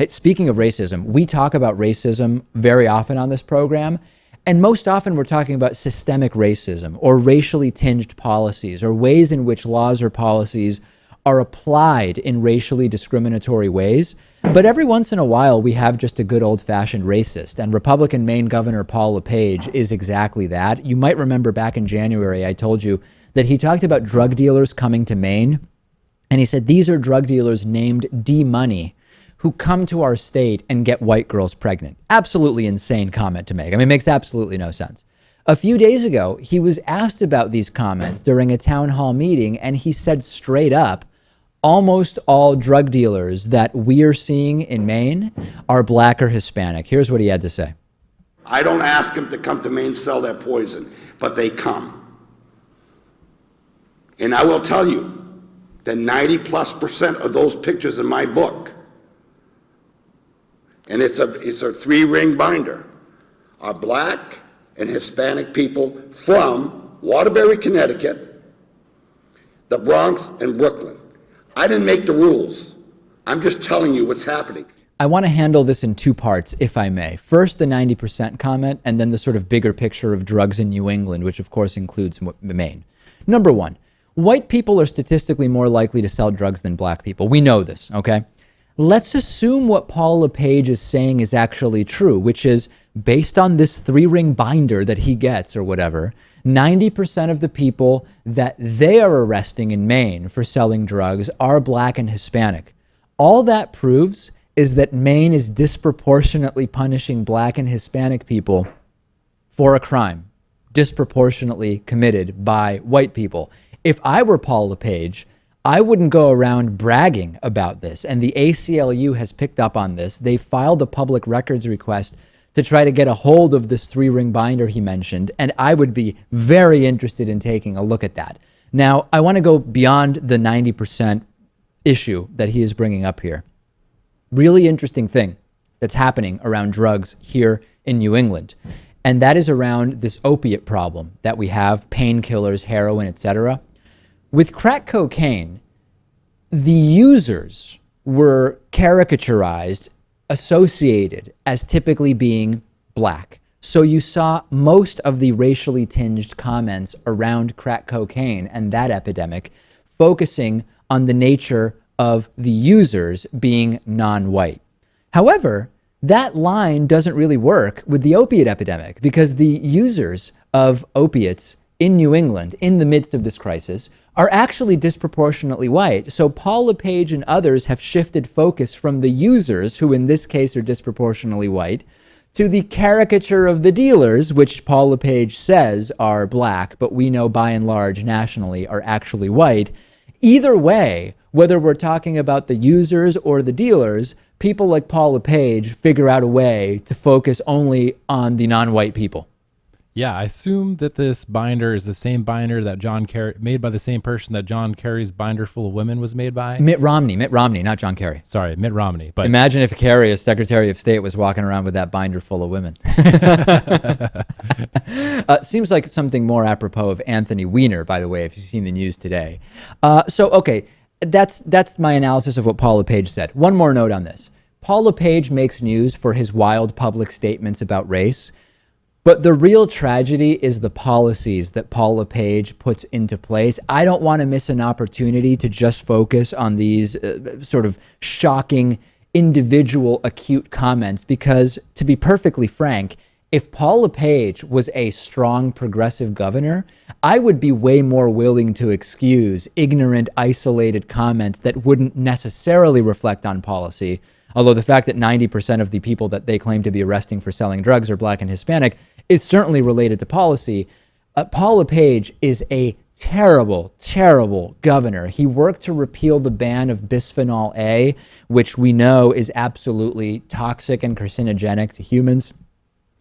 Speaking of racism, we talk about racism very often on this program. And most often we're talking about systemic racism or racially tinged policies or ways in which laws or policies are applied in racially discriminatory ways. But every once in a while, we have just a good old-fashioned racist. And Republican Maine Governor Paul LePage is exactly that. You might remember back in January, I told you that he talked about drug dealers coming to Maine. And he said, these are drug dealers named D-Money who come to our state and get white girls pregnant. Absolutely insane comment to make. I mean, it makes absolutely no sense. A few days ago, he was asked about these comments during a town hall meeting, and he said straight up, almost all drug dealers that we are seeing in Maine are black or Hispanic. Here's what he had to say. I don't ask them to come to Maine and sell their poison, but they come. And I will tell you that 90+% of those pictures in my book, and it's a 3-ring binder, are black and Hispanic people from Waterbury, Connecticut, the Bronx, and Brooklyn. I didn't make the rules. I'm just telling you what's happening. I want to handle this in 2 parts, if I may. First, the 90% comment, and then the sort of bigger picture of drugs in New England, which of course includes Maine. Number 1, white people are statistically more likely to sell drugs than black people. We know this, okay? Let's assume what Paul LePage is saying is actually true, which is based on this 3-ring binder that he gets or whatever, 90% of the people that they are arresting in Maine for selling drugs are black and Hispanic. All that proves is that Maine is disproportionately punishing black and Hispanic people for a crime disproportionately committed by white people. If I were Paul LePage, I wouldn't go around bragging about this. And the ACLU has picked up on this. They filed a public records request to try to get a hold of this 3-ring binder he mentioned. And I would be very interested in taking a look at that. Now, I want to go beyond the 90% issue that he is bringing up here. Really interesting thing that's happening around drugs here in New England. And that is around this opiate problem that we have, painkillers, heroin, etc. With crack cocaine, the users were caricaturized, associated as typically being black. So you saw most of the racially tinged comments around crack cocaine and that epidemic focusing on the nature of the users being non-white. However, that line doesn't really work with the opiate epidemic because the users of opiates in New England, in the midst of this crisis, are actually disproportionately white. So Paul LePage and others have shifted focus from the users, who in this case are disproportionately white, to the caricature of the dealers, which Paul LePage says are black, but we know by and large nationally are actually white. Either way, whether we're talking about the users or the dealers, people like Paul LePage figure out a way to focus only on the non-white people. Yeah, I assume that this binder is the same binder that John Kerry, made by the same person that John Kerry's binder full of women was made by. Mitt Romney, not John Kerry. Sorry, Mitt Romney. But imagine if Kerry, as Secretary of State, was walking around with that binder full of women. Seems like something more apropos of Anthony Weiner, by the way, if you've seen the news today. Okay, that's my analysis of what Paul LePage said. One more note on this. Paul LePage makes news for his wild public statements about race. But the real tragedy is the policies that Paul LePage puts into place. I don't want to miss an opportunity to just focus on these sort of shocking individual acute comments because, to be perfectly frank, if Paul LePage was a strong progressive governor, I would be way more willing to excuse ignorant, isolated comments that wouldn't necessarily reflect on policy. Although the fact that 90% of the people that they claim to be arresting for selling drugs are black and Hispanic is certainly related to policy. Paul LePage is a terrible, terrible governor. He worked to repeal the ban of bisphenol A, which we know is absolutely toxic and carcinogenic to humans.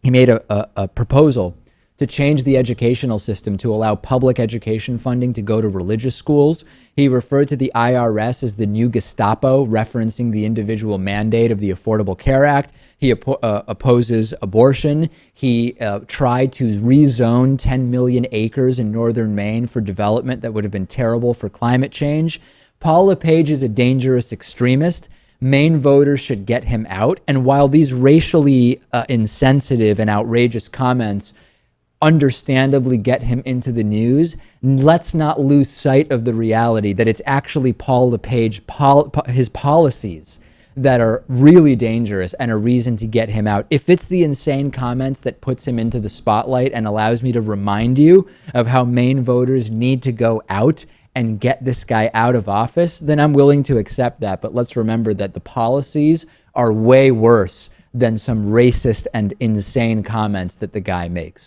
He made a proposal to change the educational system to allow public education funding to go to religious schools. He referred to the IRS as the new Gestapo, referencing the individual mandate of the Affordable Care Act. He opposes abortion. He tried to rezone 10 million acres in northern Maine for development that would have been terrible for climate change. Paul LePage is a dangerous extremist, Maine voters should get him out. And while these racially insensitive and outrageous comments understandably get him into the news, let's not lose sight of the reality that it's actually Paul LePage, his policies that are really dangerous and a reason to get him out. If it's the insane comments that puts him into the spotlight and allows me to remind you of how Maine voters need to go out and get this guy out of office, then I'm willing to accept that. But let's remember that the policies are way worse than some racist and insane comments that the guy makes.